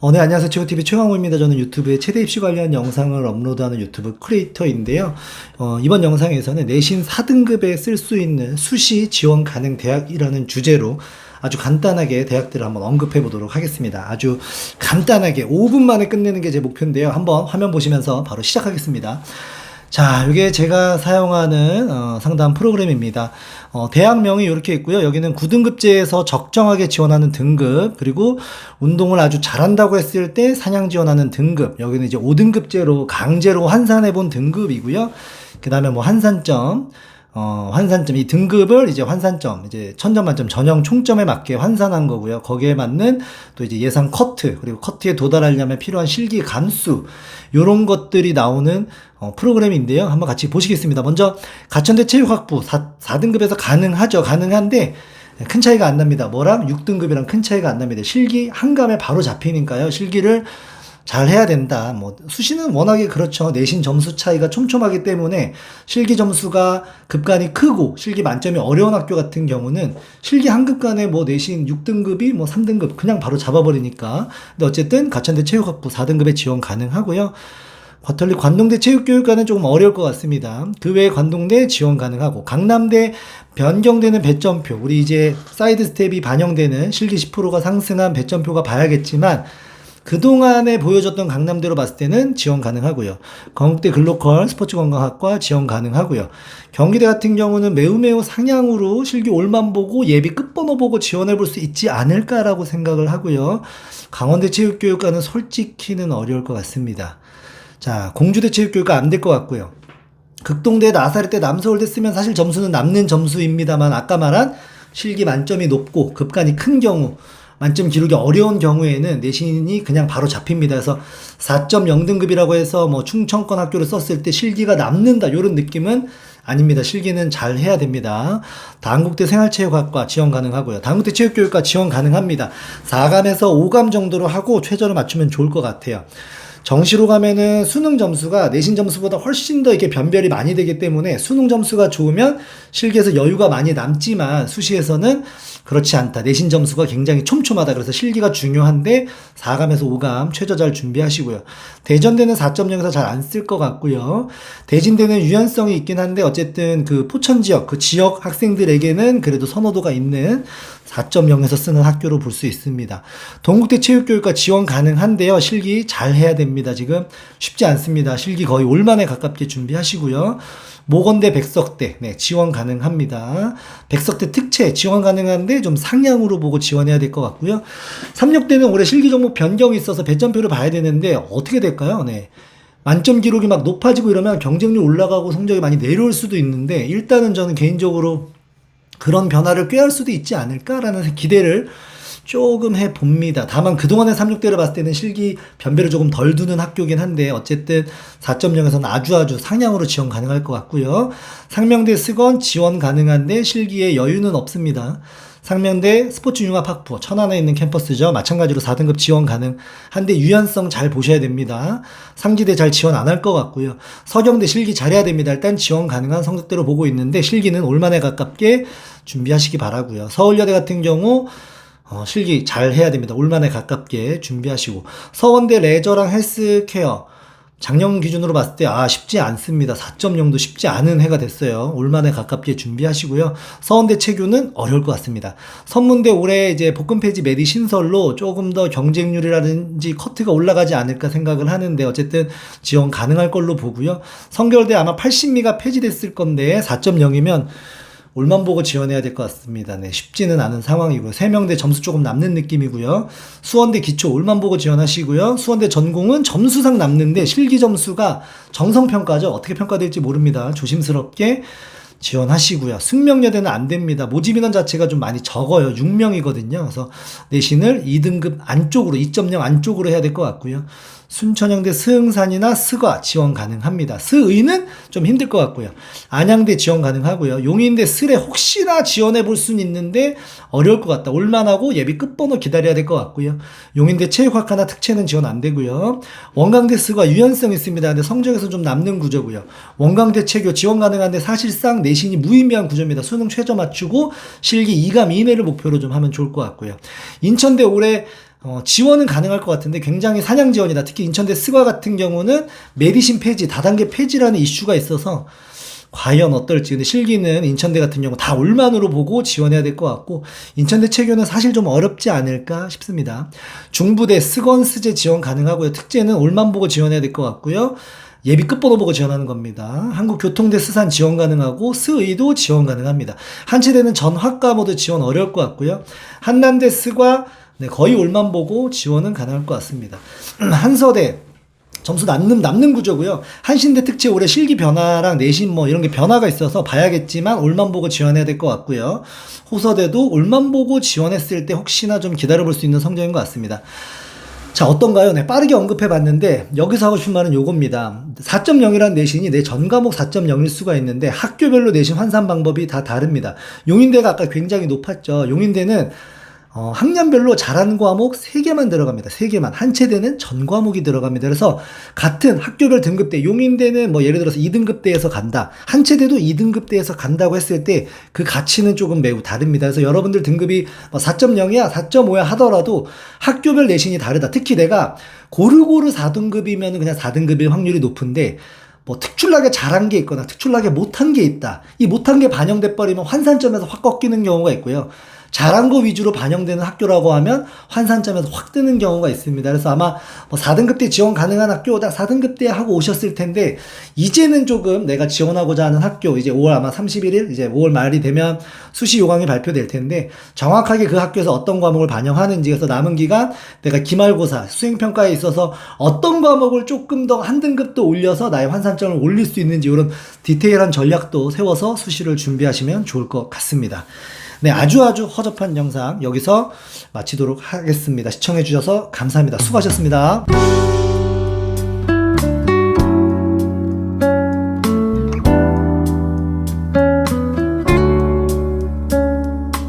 네, 안녕하세요. 최고TV 최강호입니다. 저는 유튜브에 최대 입시 관련 영상을 업로드하는 유튜브 크리에이터인데요. 이번 영상에서는 내신 4등급에 쓸 수 있는 수시 지원 가능 대학이라는 주제로 아주 간단하게 대학들을 한번 언급해 보도록 하겠습니다. 아주 간단하게 5분 만에 끝내는 게 제 목표인데요. 한번 화면 보시면서 바로 시작하겠습니다. 자, 이게 제가 사용하는 상담 프로그램입니다. 대학명이 이렇게 있고요. 여기는 9등급제에서 적정하게 지원하는 등급, 그리고 운동을 아주 잘한다고 했을 때 사냥 지원하는 등급, 여기는 이제 5등급제로 강제로 환산해 본 등급이고요. 그 다음에 뭐 환산점, 이 등급을 이제 환산점, 이제 1000점 만점 전형 총점에 맞게 환산한 거고요. 거기에 맞는 또 이제 예상 커트, 그리고 커트에 도달하려면 필요한 실기 감수, 요런 것들이 나오는 프로그램인데요. 한번 같이 보시겠습니다. 먼저 가천대 체육학부 4등급에서 가능하죠. 가능한데 큰 차이가 안 납니다. 뭐랑 6등급이랑 큰 차이가 안 납니다. 실기 한감에 바로 잡히니까요. 실기를 잘 해야 된다. 뭐 수시는 워낙에 그렇죠. 내신 점수 차이가 촘촘하기 때문에 실기 점수가 급간이 크고 실기 만점이 어려운 학교 같은 경우는 실기 한 급간에 뭐 내신 6등급이 뭐 3등급 그냥 바로 잡아버리니까. 근데 어쨌든 가천대 체육학부 4등급에 지원 가능하고요. 과털리 관동대 체육교육과는 조금 어려울 것 같습니다. 그 외에 관동대 지원 가능하고, 강남대 변경되는 배점표, 우리 이제 사이드 스텝이 반영되는 실기 10%가 상승한 배점표가 봐야겠지만 그동안에 보여줬던 강남대로 봤을 때는 지원 가능하고요. 건국대 글로컬 스포츠건강학과 지원 가능하고요. 경기대 같은 경우는 매우 상향으로 실기 올만 보고 예비 끝번호 보고 지원해 볼 수 있지 않을까라고 생각을 하고요. 강원대 체육교육과는 솔직히는 어려울 것 같습니다. 자, 공주대 체육교육과 안 될 것 같고요. 극동대, 나사렛대, 남서울대 쓰면 사실 점수는 남는 점수입니다만 아까 말한 실기 만점이 높고 급간이 큰 경우, 만점 기록이 어려운 경우에는 내신이 그냥 바로 잡힙니다. 그래서 4.0등급이라고 해서 뭐 충청권 학교를 썼을 때 실기가 남는다, 요런 느낌은 아닙니다. 실기는 잘 해야 됩니다. 단국대 생활체육학과 지원 가능하고요. 단국대 체육교육과 지원 가능합니다. 4감에서 5감 정도로 하고 최저를 맞추면 좋을 것 같아요. 정시로 가면은 수능 점수가 내신 점수보다 훨씬 더 이렇게 변별이 많이 되기 때문에 수능 점수가 좋으면 실기에서 여유가 많이 남지만 수시에서는 그렇지 않다. 내신 점수가 굉장히 촘촘하다. 그래서 실기가 중요한데 4감에서 5감 최저 잘 준비하시고요. 대전대는 4.0에서 잘 안 쓸 것 같고요. 대진대는 유연성이 있긴 한데 어쨌든 그 포천 지역, 그 지역 학생들에게는 그래도 선호도가 있는 4.0에서 쓰는 학교로 볼 수 있습니다. 동국대 체육교육과 지원 가능한데요. 실기 잘 해야 됩니다. 지금 쉽지 않습니다. 실기 거의 올만에 가깝게 준비하시고요. 모건대, 백석대, 네, 지원 가능합니다. 백석대 특채 지원 가능한데 좀 상향으로 보고 지원해야 될 것 같고요. 삼육대는 올해 실기 종목 변경이 있어서 배점표를 봐야 되는데 어떻게 될까요? 네. 만점 기록이 막 높아지고 이러면 경쟁률 올라가고 성적이 많이 내려올 수도 있는데 일단은 저는 개인적으로 그런 변화를 꾀할 수도 있지 않을까라는 기대를 조금 해봅니다. 다만 그동안의 3,6대를 봤을 때는 실기 변별을 조금 덜 두는 학교긴 한데 어쨌든 4.0에서는 아주 상향으로 지원 가능할 것 같고요. 상명대 스건 지원 가능한데 실기에 여유는 없습니다. 상명대 스포츠융합학부 천안에 있는 캠퍼스죠. 마찬가지로 4등급 지원 가능한데 유연성 잘 보셔야 됩니다. 상지대 잘 지원 안 할 것 같고요. 서경대 실기 잘해야 됩니다. 일단 지원 가능한 성적대로 보고 있는데 실기는 올만에 가깝게 준비하시기 바라고요. 서울여대 같은 경우 실기 잘 해야 됩니다. 올만에 가깝게 준비하시고, 서원대 레저랑 헬스케어 작년 기준으로 봤을 때 쉽지 않습니다. 4.0도 쉽지 않은 해가 됐어요. 올만에 가깝게 준비하시고요. 서원대 체교는 어려울 것 같습니다. 선문대 올해 이제 복근폐지 메디 신설로 조금 더 경쟁률이라든지 커트가 올라가지 않을까 생각을 하는데 어쨌든 지원 가능할 걸로 보고요. 성결대 아마 80미가 폐지됐을 건데 4.0이면 올만 보고 지원해야 될 것 같습니다. 네, 쉽지는 않은 상황이고요. 세명대 점수 조금 남는 느낌이고요. 수원대 기초 올만 보고 지원하시고요. 수원대 전공은 점수상 남는데 실기 점수가 정성평가죠. 어떻게 평가될지 모릅니다. 조심스럽게 지원하시고요. 숙명여대는 안 됩니다. 모집 인원 자체가 좀 많이 적어요. 6명이거든요. 그래서 내신을 2등급 안쪽으로, 2.0 안쪽으로 해야 될 것 같고요. 순천향대 스흥산이나 스과 지원 가능합니다. 스의는 좀 힘들 것 같고요. 안양대 지원 가능하고요. 용인대 스레 혹시나 지원해 볼 수는 있는데 어려울 것 같다. 올만하고 예비 끝번호 기다려야 될 것 같고요. 용인대 체육학과나 특채는 지원 안 되고요. 원광대 스과 유연성 있습니다. 근데 성적에서 좀 남는 구조고요. 원광대 체교 지원 가능한데 사실상 내신이 무의미한 구조입니다. 수능 최저 맞추고 실기 2감 이내를 목표로 좀 하면 좋을 것 같고요. 인천대 올해 지원은 가능할 것 같은데 굉장히 사냥 지원이다. 특히 인천대 스과 같은 경우는 메디신 폐지, 다단계 폐지라는 이슈가 있어서 과연 어떨지. 근데 실기는 인천대 같은 경우 다 올만으로 보고 지원해야 될 것 같고, 인천대 체교는 사실 좀 어렵지 않을까 싶습니다. 중부대 스건 스제 지원 가능하고요. 특제는 올만 보고 지원해야 될 것 같고요. 예비 끝번호 보고 지원하는 겁니다. 한국교통대 스산 지원 가능하고 스의도 지원 가능합니다. 한체대는 전학과 모두 지원 어려울 것 같고요. 한남대 스과 거의 올만 보고 지원은 가능할 것 같습니다. 한서대 점수 남는 구조고요. 한신대 특채 올해 실기 변화랑 내신 뭐 이런 게 변화가 있어서 봐야겠지만 올만 보고 지원해야 될 것 같고요. 호서대도 올만 보고 지원했을 때 혹시나 좀 기다려볼 수 있는 성적인 것 같습니다. 자, 어떤가요? 네, 빠르게 언급해 봤는데 여기서 하고 싶은 말은 요겁니다. 4.0이라는 내신이 내 전 과목 4.0일 수가 있는데 학교별로 내신 환산 방법이 다 다릅니다. 용인대가 아까 굉장히 높았죠. 용인대는 학년별로 잘하는 과목 3개만 들어갑니다. 3개만. 한체대는 전 과목이 들어갑니다. 그래서 같은 학교별 등급대, 용인대는 뭐 예를 들어서 2등급대에서 간다. 한체대도 2등급대에서 간다고 했을 때 그 가치는 조금 매우 다릅니다. 그래서 여러분들 등급이 4.0이야, 4.5야 하더라도 학교별 내신이 다르다. 특히 내가 고르고르 4등급이면 그냥 4등급일 확률이 높은데, 뭐 특출나게 잘한 게 있거나 특출나게 못한 게 있다. 이 못한 게 반영돼 버리면 환산점에서 확 꺾이는 경우가 있고요. 잘한 거 위주로 반영되는 학교라고 하면 환산점에서 확 뜨는 경우가 있습니다. 그래서 아마 4등급대 지원 가능한 학교다 4등급대 하고 오셨을 텐데, 이제는 조금 내가 지원하고자 하는 학교, 이제 5월 아마 31일, 이제 5월 말이 되면 수시 요강이 발표될 텐데, 정확하게 그 학교에서 어떤 과목을 반영하는지, 그래서 남은 기간 내가 기말고사, 수행평가에 있어서 어떤 과목을 조금 더 한 등급 더 올려서 나의 환산점을 올릴 수 있는지, 이런 디테일한 전략도 세워서 수시를 준비하시면 좋을 것 같습니다. 네, 아주 허접한 영상 여기서 마치도록 하겠습니다. 시청해주셔서 감사합니다. 수고하셨습니다.